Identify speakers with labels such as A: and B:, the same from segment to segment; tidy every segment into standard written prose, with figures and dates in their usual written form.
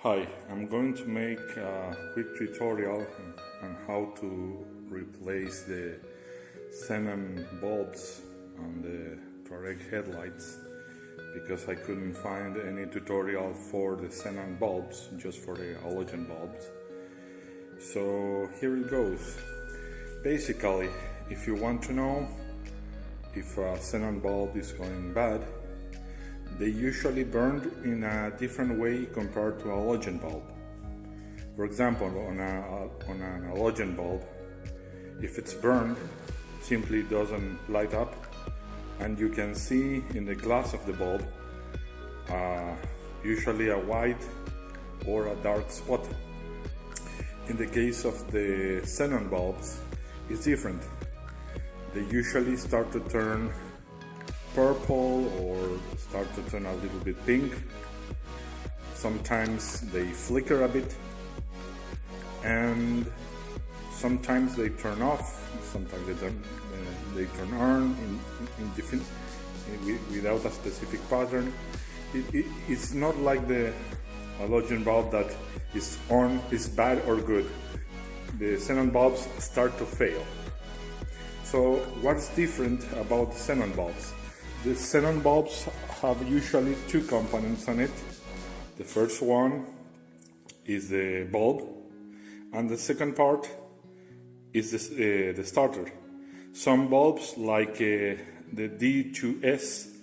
A: Hi, I'm going to make a quick tutorial on how to replace the xenon bulbs on the Touareg headlights, because I couldn't find any tutorial for the xenon bulbs, just for the halogen bulbs. So here it goes. Basically, if you want to know if a xenon bulb is going bad, they usually burn in a different way compared to a halogen bulb. For example, on an halogen bulb, if it's burned, simply doesn't light up, and you can see in the glass of the bulb usually a white or a dark spot. In the case of the xenon bulbs, it's different. They usually start to turn purple or start to turn a little bit pink. Sometimes they flicker a bit, and sometimes they turn off, sometimes they turn on in different, without a specific pattern. It's not like the halogen bulb that is on, is bad or good. The xenon bulbs start to fail. So what's different about the xenon bulbs? The xenon bulbs have usually two components on it. The first one is the bulb, and the second part is the starter. Some bulbs, like the D2S,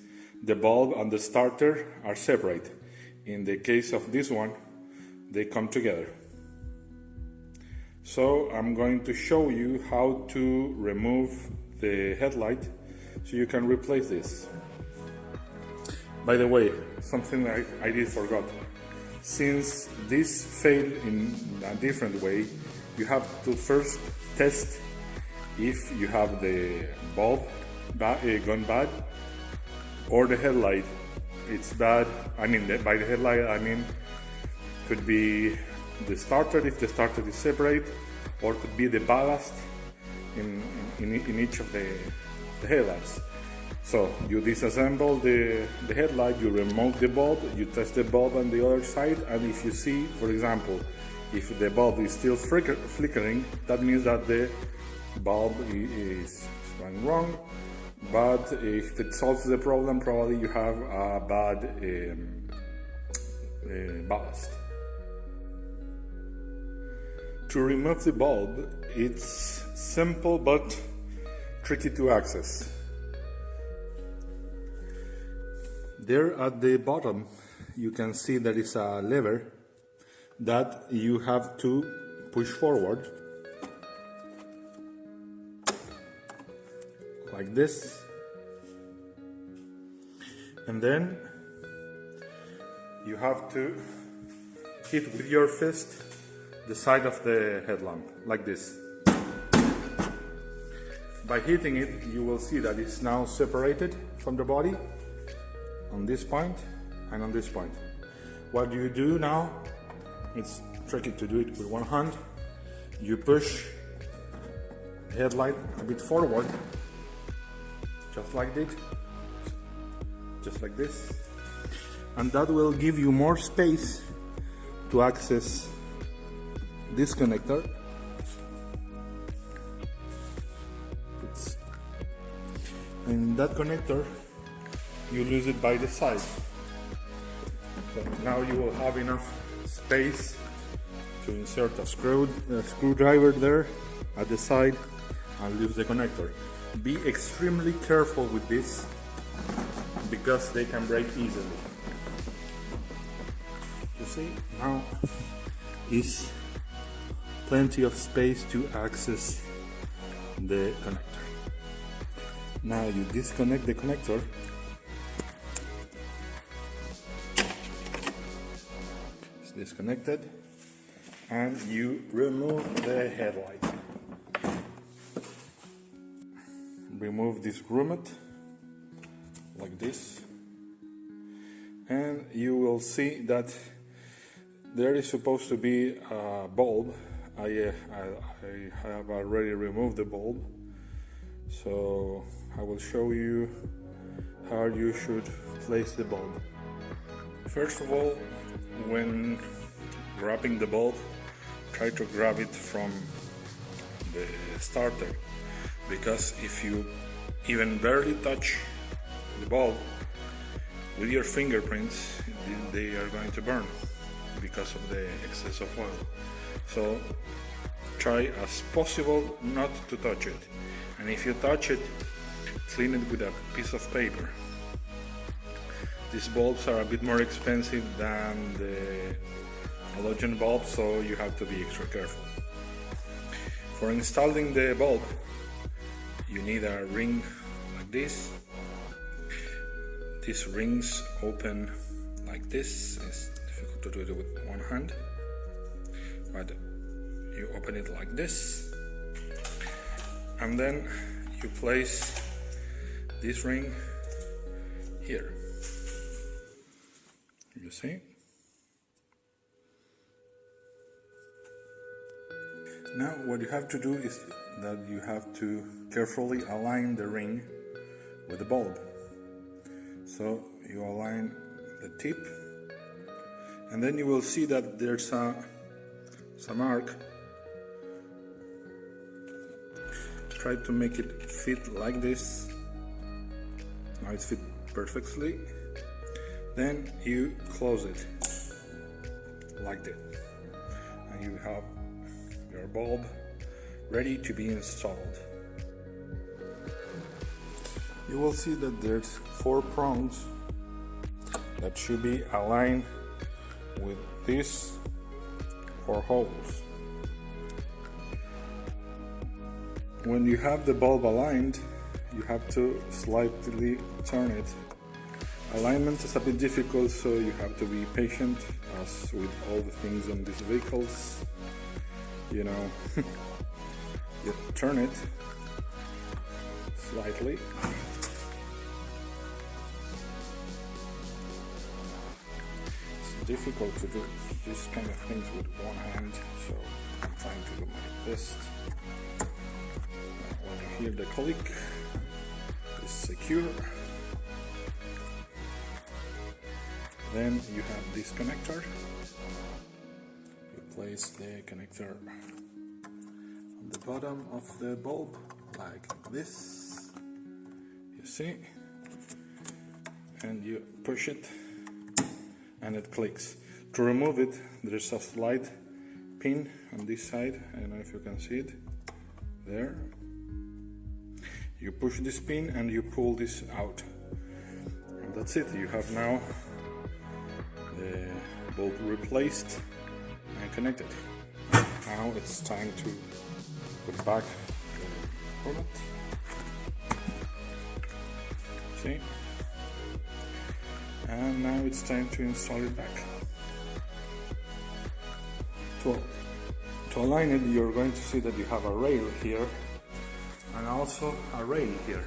A: the bulb and the starter are separate. In the case of this one, they come together. So I'm going to show you how to remove the headlight so you can replace this. By the way, something I did forgot. Since this failed in a different way, you have to first test if you have the bulb gone bad or the headlight it's bad. I mean, by the headlight I mean could be the starter, if the starter is separate, or could be the ballast in each of the headlights. So you disassemble the headlight, you remove the bulb, you test the bulb on the other side, and if you see, for example, if the bulb is still flickering, that means that the bulb is going wrong. But if it solves the problem, probably you have a bad ballast. To remove the bulb, it's simple but tricky to access. There at the bottom, you can see there is a lever that you have to push forward, like this, and then you have to hit with your fist the side of the headlamp, like this. By hitting it, you will see that it's now separated from the body on this point and on this point. What you do now, it's tricky to do it with one hand. You push the headlight a bit forward, just like this, and that will give you more space to access this connector. And that connector, you lose it by the side. So now you will have enough space to insert a screwdriver there at the side and lose the connector. Be extremely careful with this, because they can break easily. You see, now is plenty of space to access the connector. Now you disconnect the connector. It's disconnected, and you remove the headlight. Remove this grommet like this, and you will see that there is supposed to be a bulb. I have already removed the bulb, so I will show you how you should place the bulb. First of all, when grabbing the bulb, try to grab it from the starter, because if you even barely touch the bulb with your fingerprints, they are going to burn because of the excess of oil. So try as possible not to touch it, and if you touch it, clean it with a piece of paper. These bulbs are a bit more expensive than the halogen bulbs, so you have to be extra careful. For installing the bulb, you need a ring like this. These rings open like this. It's difficult to do it with one hand, but you open it like this, and then you place this ring here. You see? Now what you have to do is that you have to carefully align the ring with the bulb. So you align the tip, and then you will see that there's a mark. Try to make it fit like this. Now it fits perfectly. Then you close it like that, and you have your bulb ready to be installed. You will see that there's 4 prongs that should be aligned with these 4 holes. When you have the bulb aligned, you have to slightly turn it. Alignment is a bit difficult, so you have to be patient, as with all the things on these vehicles. You know, you turn it slightly. It's difficult to do these kind of things with one hand, so I'm trying to do my best. When you hear the click, it's secure. Then you have this connector. You place the connector on the bottom of the bulb like this, you see, and you push it and it clicks. To remove it, there's a slight pin on this side. I don't know if you can see it there. You push this pin and you pull this out, and that's it. You have now the bulb replaced and connected. Now it's time to put back the product. See? And now it's time to install it back. To align it, you're going to see that you have a rail here and also a rail here.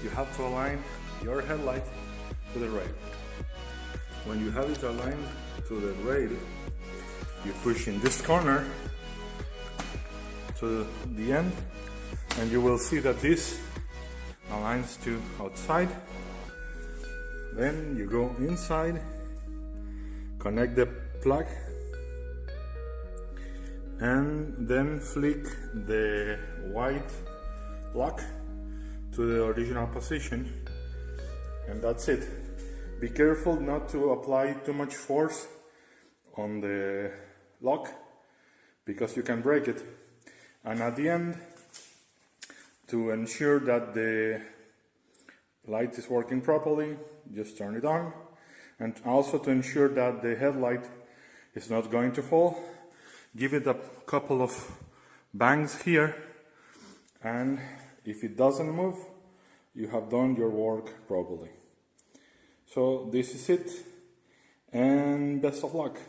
A: You have to align your headlight to the rail. When you have it aligned to the rail, you push in this corner to the end, and you will see that this aligns to outside. Then you go inside, connect the plug, and then flick the white lock to the original position, and that's it. Be careful not to apply too much force on the lock, because you can break it. And at the end, to ensure that the light is working properly, just turn it on. And also to ensure that the headlight is not going to fall, give it a couple of bangs here, and if it doesn't move, you have done your work properly. So this is it, and best of luck.